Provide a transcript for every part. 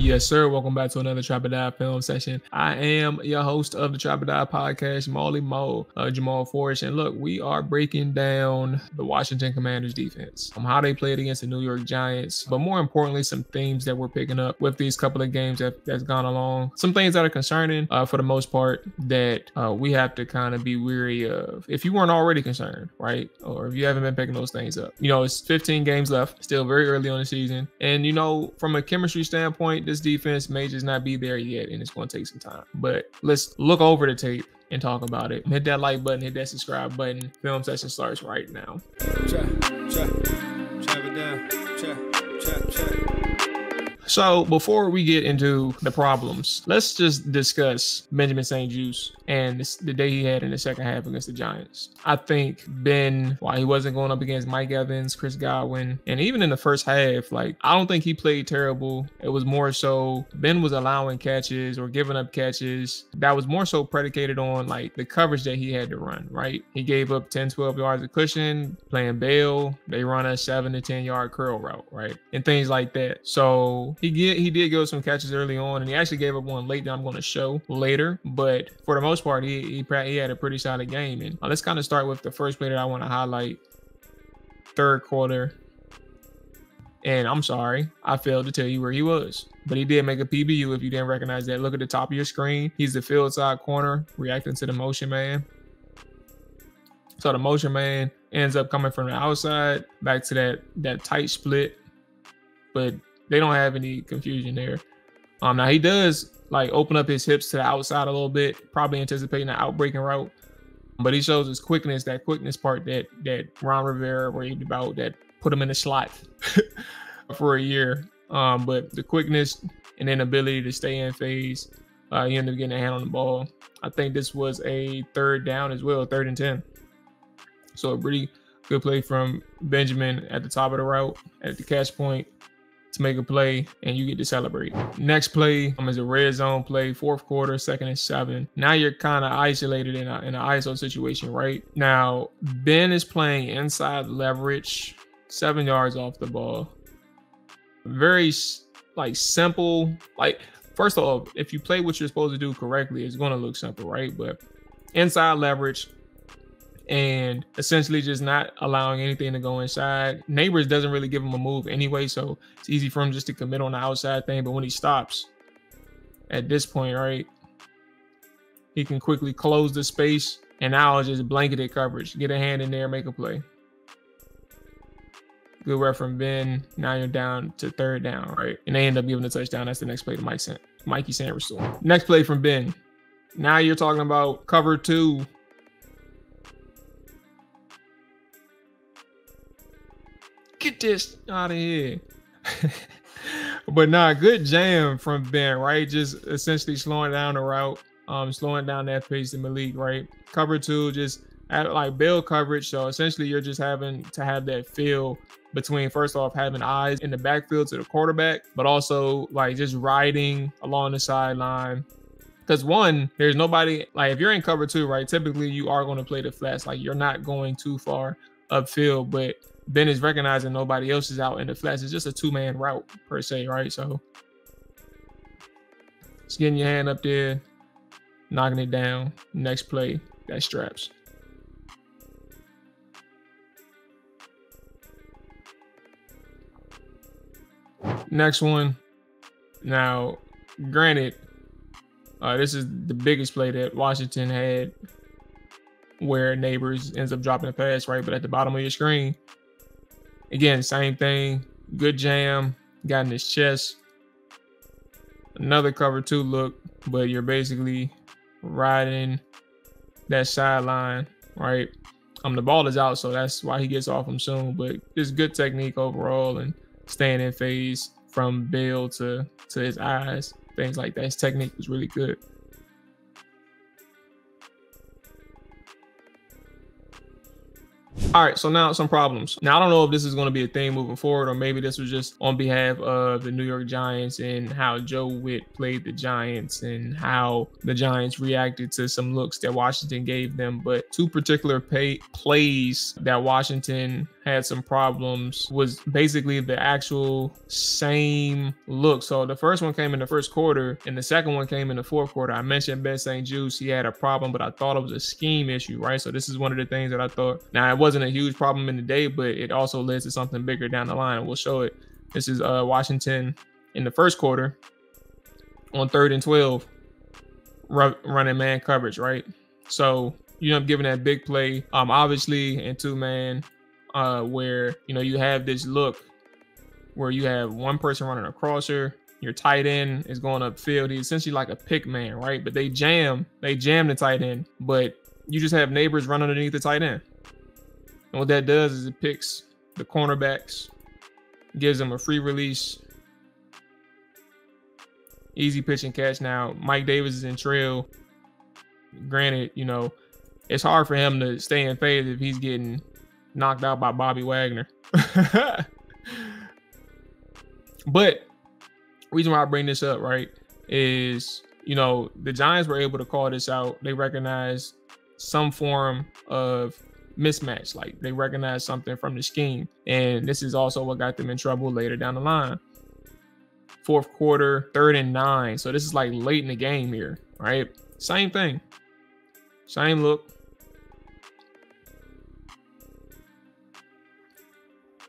Yes, sir. Welcome back to another Trap or Die film session. I am your host of the Trap or Die podcast, Jamal Forrest. And look, we are breaking down the Washington Commanders defense, how they played against the New York Giants, but more importantly, some themes that we're picking up with these couple of games that's gone along. Some things that are concerning for the most part that we have to kind of be weary of if you weren't already concerned, right? Or if you haven't been picking those things up. You know, it's 15 games left, still very early on the season. And, you know, from a chemistry standpoint, this defense may just not be there yet, and it's going to take some time. But let's look over the tape and talk about it. Hit that like button, hit that subscribe button. Film session starts right now. So before we get into the problems, let's just discuss Benjamin St-Juste and the day he had in the second half against the Giants. I think Ben, while he wasn't going up against Mike Evans, Chris Godwin, and even in the first half, like, I don't think he played terrible. It was more so Ben was allowing catches or giving up catches that was more so predicated on like the coverage that he had to run, right? He gave up 10, 12 yards of cushion, playing bail. They run a 7 to 10 yard curl route, right? And things like that. So he did go some catches early on, and he actually gave up one late that I'm going to show later. But for the most part, he had a pretty solid game. And let's kind of start with the first play that I want to highlight. Third quarter. And I'm sorry, I failed to tell you where he was. But he did make a PBU if you didn't recognize that. Look at the top of your screen. He's the field side corner reacting to the motion man. So the motion man ends up coming from the outside back to that tight split. But they don't have any confusion there. Now he does like open up his hips to the outside a little bit, probably anticipating an outbreaking route. But he shows his quickness, that quickness part that Ron Rivera raved about, that put him in the slot for a year. But the quickness and then ability to stay in phase, he ended up getting a hand on the ball. I think this was a third down as well, 3rd and 10. So a pretty good play from Benjamin at the top of the route, at the catch point, to make a play, and you get to celebrate. Next play is a red zone play, 4th quarter, 2nd and 7. Now you're kind of isolated in an ISO situation, right? Now Ben is playing inside leverage, 7 yards off the ball. Very like simple. Like, first of all, if you play what you're supposed to do correctly, it's going to look simple, right? But inside leverage, and essentially just not allowing anything to go inside. Neighbors doesn't really give him a move anyway, so it's easy for him just to commit on the outside thing. But when he stops at this point, right, he can quickly close the space, and now it's just blanketed coverage. Get a hand in there, make a play. Good rep from Ben. Now you're down to 3rd down, right? And they end up giving a touchdown. That's the next play to Mikey Sainristil. Next play from Ben. Now you're talking about cover 2. Get this out of here. But nah, good jam from Ben, right? Just essentially slowing down the route, slowing down that pace in Malik, right? Cover 2, just at like bail coverage. So essentially you're just having to have that feel between, first off, having eyes in the backfield to the quarterback, but also like just riding along the sideline. Because one, there's nobody, like if you're in cover 2, right, typically you are going to play the flats. Like you're not going too far upfield, but Ben is recognizing nobody else is out in the flats. It's just a 2-man route per se, right? So just getting your hand up there, knocking it down. Next play, that straps. Next one. Now, granted, this is the biggest play that Washington had where Neighbors ends up dropping a pass, right? But at the bottom of your screen, again, same thing. Good jam. Got in his chest. Another cover 2 look, but you're basically riding that sideline, right? The ball is out, so that's why he gets off him soon. But just good technique overall and staying in phase from bail to his eyes, things like that. His technique was really good. All right, so now some problems. Now, I don't know if this is going to be a thing moving forward, or maybe this was just on behalf of the New York Giants and how Joe Witt played the Giants and how the Giants reacted to some looks that Washington gave them. But 2 particular plays that Washington had some problems was basically the actual same look. So the first one came in the first quarter and the second one came in the fourth quarter. I mentioned Ben St-Juste, he had a problem, but I thought it was a scheme issue, right? So this is one of the things that I thought. Now, it wasn't a huge problem in the day, but it also led to something bigger down the line. We'll show it. This is Washington in the first quarter on 3rd and 12, running man coverage, right? So you end up giving that big play, obviously in 2-man, where, you know, you have this look where you have one person running a crosser, your tight end is going upfield. He's essentially like a pick man, right? But they jam the tight end, but you just have neighbors run underneath the tight end. And what that does is it picks the cornerbacks, gives them a free release, easy pitch and catch. Now, Mike Davis is in trail. Granted, you know, it's hard for him to stay in phase if he's getting knocked out by Bobby Wagner. But reason why I bring this up, right, is, you know, the Giants were able to call this out. They recognized some form of mismatch, like they recognized something from the scheme. And this is also what got them in trouble later down the line. Fourth quarter, 3rd and 9. So this is like late in the game here, right? Same thing. Same look.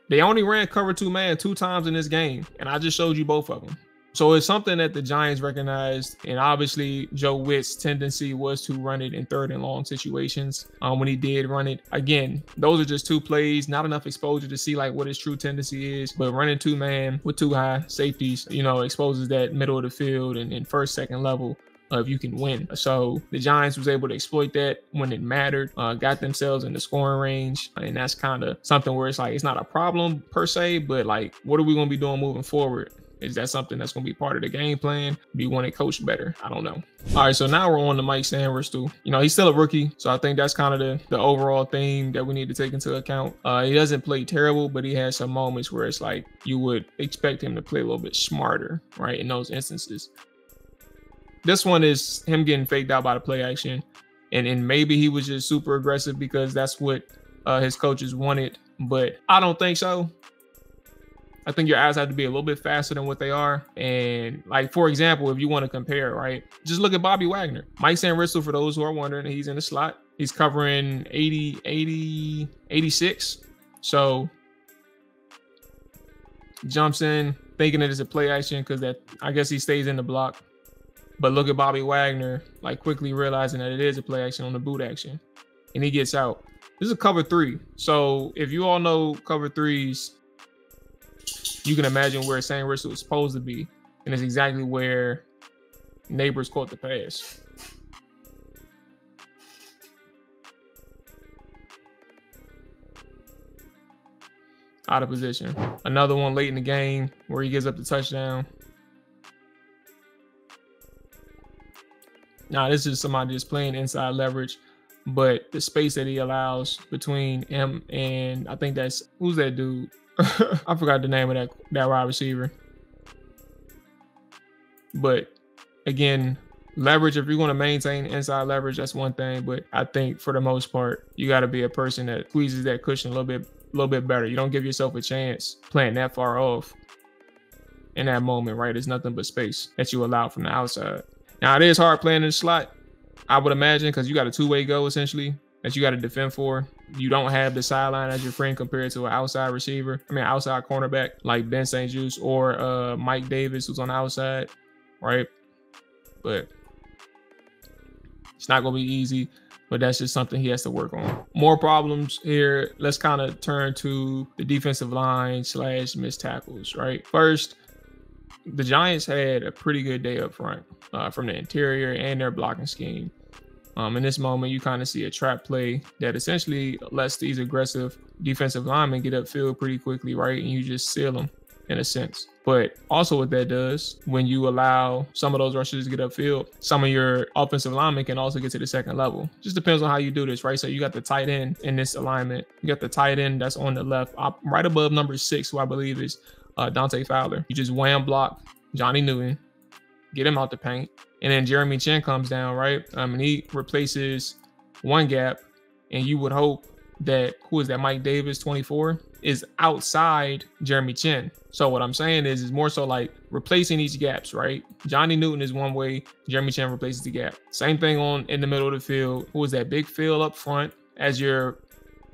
They only ran cover 2-man 2 times in this game, and I just showed you both of them. So it's something that the Giants recognized, and obviously Joe Witt's tendency was to run it in 3rd and long situations. When he did run it, again, those are just 2 plays, not enough exposure to see like what his true tendency is. But running 2-man with 2 high safeties, you know, exposes that middle of the field and first, second level if you can win. So the Giants was able to exploit that when it mattered, got themselves in the scoring range. And that's kind of something where it's like, it's not a problem per se, but like, what are we going to be doing moving forward? Is that something that's going to be part of the game plan? Do you want to coach better? I don't know. All right, so now we're on to Mike Sainristil. You know, he's still a rookie, so I think that's kind of the overall theme that we need to take into account. He doesn't play terrible, but he has some moments where it's like you would expect him to play a little bit smarter, right, in those instances. This one is him getting faked out by the play action, and maybe he was just super aggressive because that's what his coaches wanted, but I don't think so. I think your eyes have to be a little bit faster than what they are. And like, for example, if you want to compare, right, just look at Bobby Wagner. Mike Sainristil, for those who are wondering, he's in the slot. He's covering 86. So jumps in thinking that it's a play action because that, I guess he stays in the block. But look at Bobby Wagner, like quickly realizing that it is a play action on the boot action. And he gets out. This is a cover 3. So if you all know cover 3s, you can imagine where Sainristil is supposed to be. And it's exactly where neighbors caught the pass. Out of position. Another one late in the game where he gives up the touchdown. Now, this is somebody just playing inside leverage, but the space that he allows between him and I think that's, who's that dude? I forgot the name of that wide receiver. But again, leverage, if you're going to maintain inside leverage, that's one thing. But I think for the most part, you got to be a person that squeezes that cushion a little bit better. You don't give yourself a chance playing that far off in that moment, right? There's nothing but space that you allow from the outside. Now, it is hard playing in the slot, I would imagine, because you got a 2-way go, essentially, that you got to defend for. You don't have the sideline as your friend compared to an outside receiver. I mean, outside cornerback like Ben St-Juste or Mike Davis, who's on the outside, right? But it's not going to be easy, but that's just something he has to work on. More problems here. Let's kind of turn to the defensive line / missed tackles, right? First, the Giants had a pretty good day up front from the interior and their blocking scheme. In this moment, you kind of see a trap play that essentially lets these aggressive defensive linemen get upfield pretty quickly, right? And you just seal them in a sense. But also what that does, when you allow some of those rushers to get upfield, some of your offensive linemen can also get to the second level. Just depends on how you do this, right? So you got the tight end in this alignment. You got the tight end that's on the left, right above number 6, who I believe is Dante Fowler. You just wham block Johnny Newton, get him out the paint, and then Jeremy Chin comes down, right? And he replaces one gap, and you would hope that, who is that, Mike Davis, 24? is outside Jeremy Chin. So what I'm saying is more so like replacing these gaps, right? Johnny Newton is one way, Jeremy Chin replaces the gap. Same thing on in the middle of the field. Who is that big field up front as your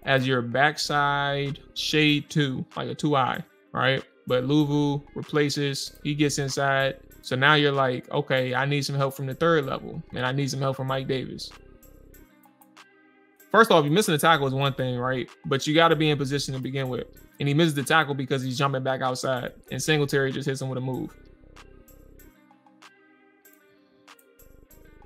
backside shade 2, like a 2-eye, right? But Luvu replaces, he gets inside. So now you're like, okay, I need some help from the third level, and I need some help from Mike Davis. First off, you missing the tackle is one thing, right? But you got to be in position to begin with. And he misses the tackle because he's jumping back outside, and Singletary just hits him with a move.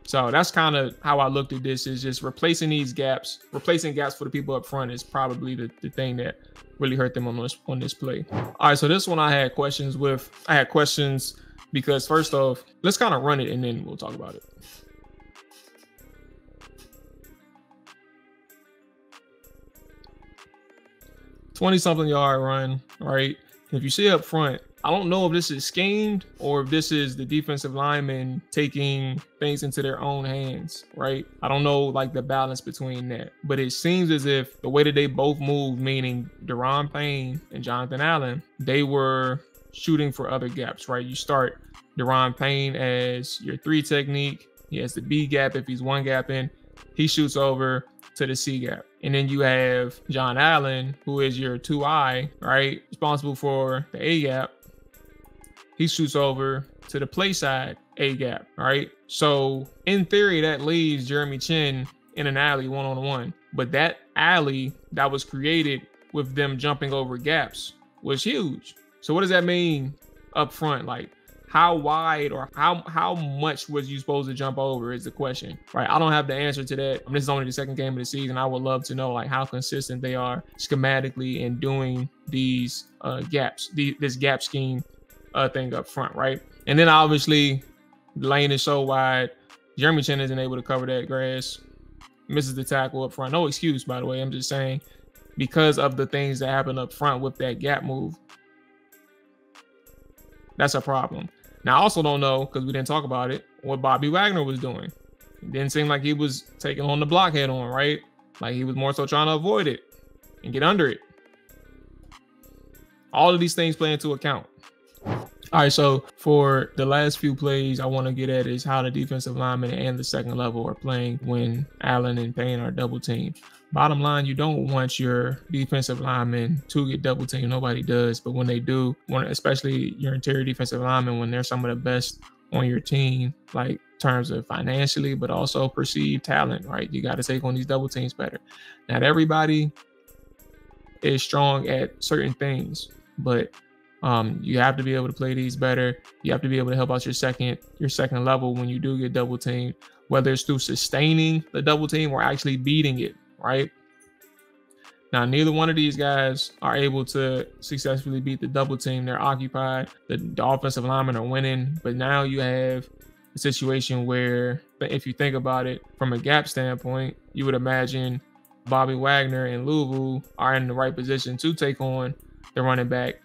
So that's kind of how I looked at this, is just replacing these gaps. Replacing gaps for the people up front is probably the thing that really hurt them on this play. All right, so this one I had questions with. I had questions because first off, let's kind of run it and then we'll talk about it. 20-something yard run, right? If you see up front, I don't know if this is schemed or if this is the defensive lineman taking things into their own hands, right? I don't know like the balance between that, but it seems as if the way that they both moved, meaning Daron Payne and Jonathan Allen, they were shooting for other gaps, right? You start Daron Payne as your 3 technique. He has the B gap if he's 1 gap in. He shoots over to the C gap. And then you have John Allen, who is your 2-eye, right? Responsible for the A gap. He shoots over to the play side A gap, right? So in theory, that leaves Jeremy Chin in an alley 1-on-1. But that alley that was created with them jumping over gaps was huge. So what does that mean up front? Like, how wide or how much was you supposed to jump over is the question, right? I don't have the answer to that. This is only the 2nd game of the season. I would love to know like how consistent they are schematically in doing these gaps, this gap scheme thing up front, right? And then obviously the lane is so wide, Jeremy Chin isn't able to cover that grass, misses the tackle up front. No excuse, by the way. I'm just saying because of the things that happen up front with that gap move, that's a problem. Now, I also don't know, because we didn't talk about it, what Bobby Wagner was doing. It didn't seem like he was taking on the block head on, right? Like he was more so trying to avoid it and get under it. All of these things play into account. All right, so for the last few plays I want to get at is how the defensive linemen and the second level are playing when Allen and Payne are double teamed. Bottom line, you don't want your defensive linemen to get double teamed. Nobody does. But when they do, especially your interior defensive linemen, when they're some of the best on your team, like in terms of financially, but also perceived talent, right? You got to take on these double teams better. Not everybody is strong at certain things, but you have to be able to play these better. You have to be able to help out your second level when you do get double teamed, whether it's through sustaining the double team or actually beating it, right? Now, neither one of these guys are able to successfully beat the double team. They're occupied. The offensive linemen are winning, but now you have a situation where, if you think about it from a gap standpoint, you would imagine Bobby Wagner and Louisville are in the right position to take on the running back.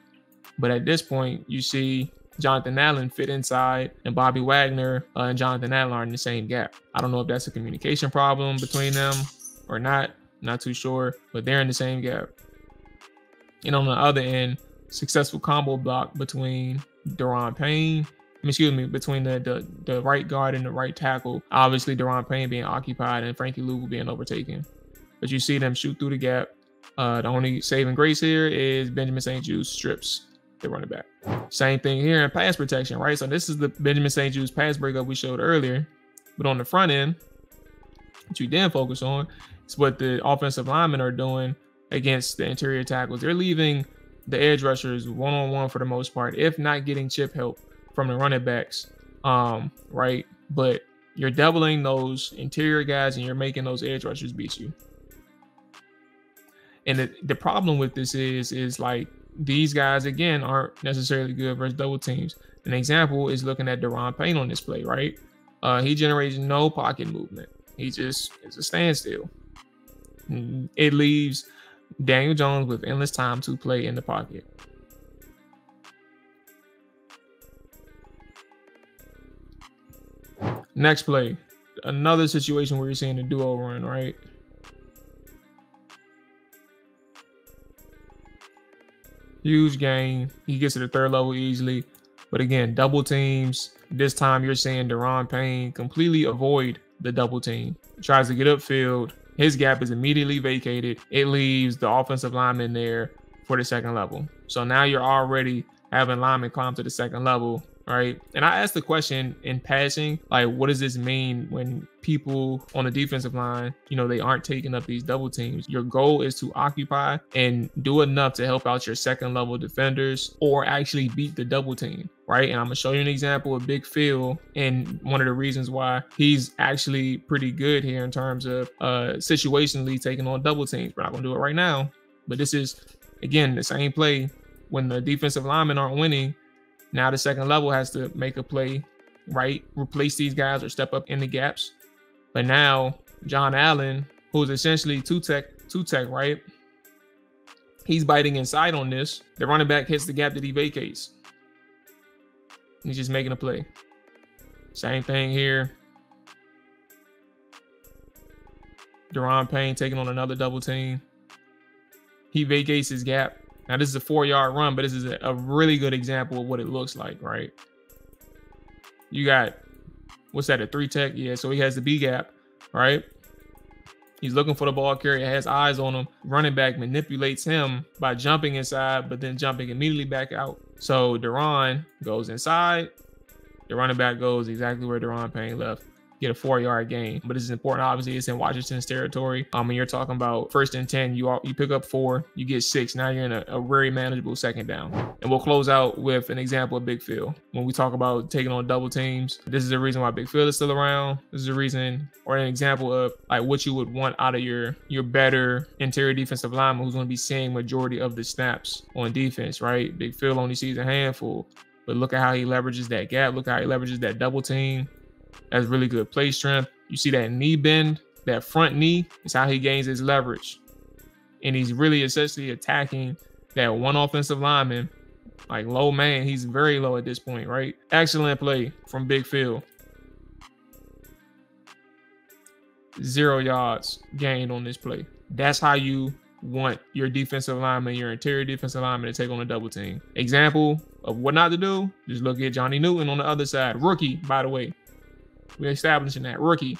But at this point, you see Jonathan Allen fit inside, and Bobby Wagner and Jonathan Allen are in the same gap. I don't know if that's a communication problem between them or not. Not too sure, but they're in the same gap. And on the other end, successful combo block between Daron Payne, between the right guard and the right tackle. Obviously, Daron Payne being occupied and Frankie Louisville being overtaken. But you see them shoot through the gap. The only saving grace here is Benjamin St-Juste strips the running back. Same thing here in pass protection, right? So this is the Benjamin St-Juste pass breakup we showed earlier. But on the front end, what you didn't focus on is what the offensive linemen are doing against the interior tackles. They're leaving the edge rushers one-on-one for the most part, if not getting chip help from the running backs, right? But you're doubling those interior guys and you're making those edge rushers beat you. And the problem with this is like these guys, again, aren't necessarily good versus double teams. An example is looking at Daron Payne on this play, right? He generates no pocket movement. He just is a standstill. It leaves Daniel Jones with endless time to play in the pocket. Next play, another situation where you're seeing a duo run, right? Huge gain. He gets to the third level easily. But again, double teams. This time you're seeing Daron Payne completely avoid the double team. Tries to get upfield. His gap is immediately vacated. It leaves the offensive lineman there for the second level. So now you're already having linemen climb to the second level, right? And I asked the question in passing, like, what does this mean when people on the defensive line, you know, they aren't taking up these double teams? Your goal is to occupy and do enough to help out your second level defenders or actually beat the double team, right? And I'm gonna show you an example of Big Phil and one of the reasons why he's actually pretty good here in terms of situationally taking on double teams. We're not gonna do it right now, but this is, again, the same play. When the defensive linemen aren't winning, now the second level has to make a play, right? Replace these guys or step up in the gaps. But now John Allen, who's essentially two tech, right? He's biting inside on this. The running back hits the gap that he vacates. He's just making a play. Same thing here. Daron Payne taking on another double team. He vacates his gap. Now, this is a 4-yard run, but this is a really good example of what it looks like, right? You got, what's that, a 3 tech? Yeah, so he has the B gap, right? He's looking for the ball carrier, has eyes on him. Running back manipulates him by jumping inside, but then jumping immediately back out. So Daron goes inside. The running back goes exactly where Daron Payne left. Get a 4-yard gain. But this is important. Obviously, it's in Washington's territory. When you're talking about 1st and 10, you pick up 4, you get 6. Now you're in a very manageable second down. And we'll close out with an example of Big Phil. When we talk about taking on double teams, this is the reason why Big Phil is still around. This is a reason or an example of like what you would want out of your better interior defensive lineman who's going to be seeing majority of the snaps on defense, right? Big Phil only sees a handful, but look at how he leverages that gap. Look how he leverages that double team. That's really good play strength. You see that knee bend, that front knee is how he gains his leverage. And he's really essentially attacking that one offensive lineman, like low man. He's very low at this point, right? Excellent play from Big Phil. 0 yards gained on this play. That's how you want your defensive lineman, your interior defensive lineman to take on a double team. Example of what not to do, just look at Johnny Newton on the other side. Rookie, by the way. We're establishing that rookie,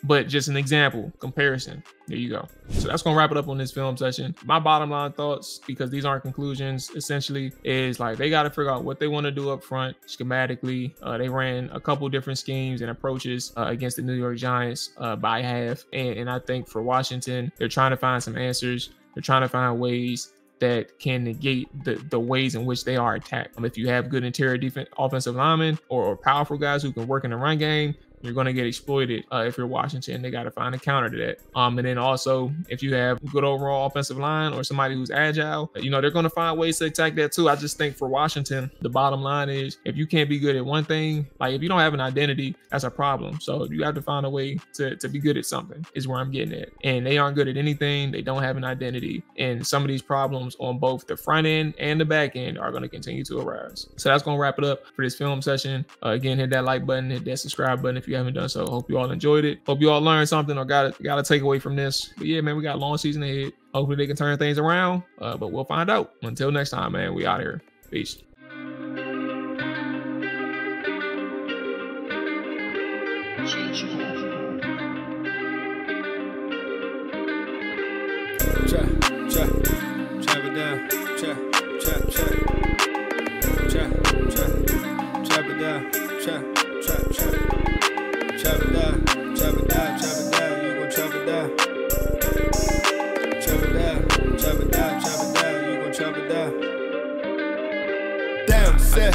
but just an example comparison. There you go. So that's gonna wrap it up on this film session. My bottom line thoughts, because these aren't conclusions, essentially is like they got to figure out what they want to do up front schematically. They ran a couple different schemes and approaches against the New York Giants by half, and I think for Washington, they're trying to find some answers. They're trying to find ways that can negate the ways in which they are attacked. If you have good interior defense, offensive linemen or powerful guys who can work in the run game, you're going to get exploited. If you're Washington, they got to find a counter to that. And then also, if you have good overall offensive line or somebody who's agile, you know, they're going to find ways to attack that too. I just think for Washington, the bottom line is if you can't be good at one thing, like if you don't have an identity, that's a problem. So you have to find a way to be good at something is where I'm getting at. And they aren't good at anything. They don't have an identity. And some of these problems on both the front end and the back end are going to continue to arise. So that's going to wrap it up for this film session. Again, hit that like button, hit that subscribe button if you haven't done so. Hope you all enjoyed it. Hope you all learned something or got a takeaway from this. But yeah, man, we got a long season ahead. Hopefully they can turn things around, but we'll find out. Until next time, man, we out here. Peace. Chop it down. Chop it down. Chop it down, you gon' chop it down. Chop it down, you gon' chop it down. Damn, set,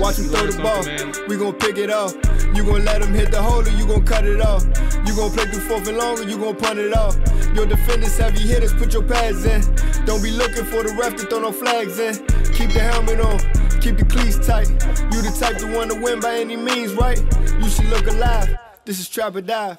watch him throw the ball, we gon' pick it off. You gon' let him hit the hole or you gon' cut it off. You gon' play through 4th and long or you gon' punt it off. Your defenders, heavy hitters, put your pads in. Don't be looking for the ref to throw no flags in. Keep the helmet on, keep the cleats tight. You the type to want to win by any means, right? You should look alive. This is Trap or Dive.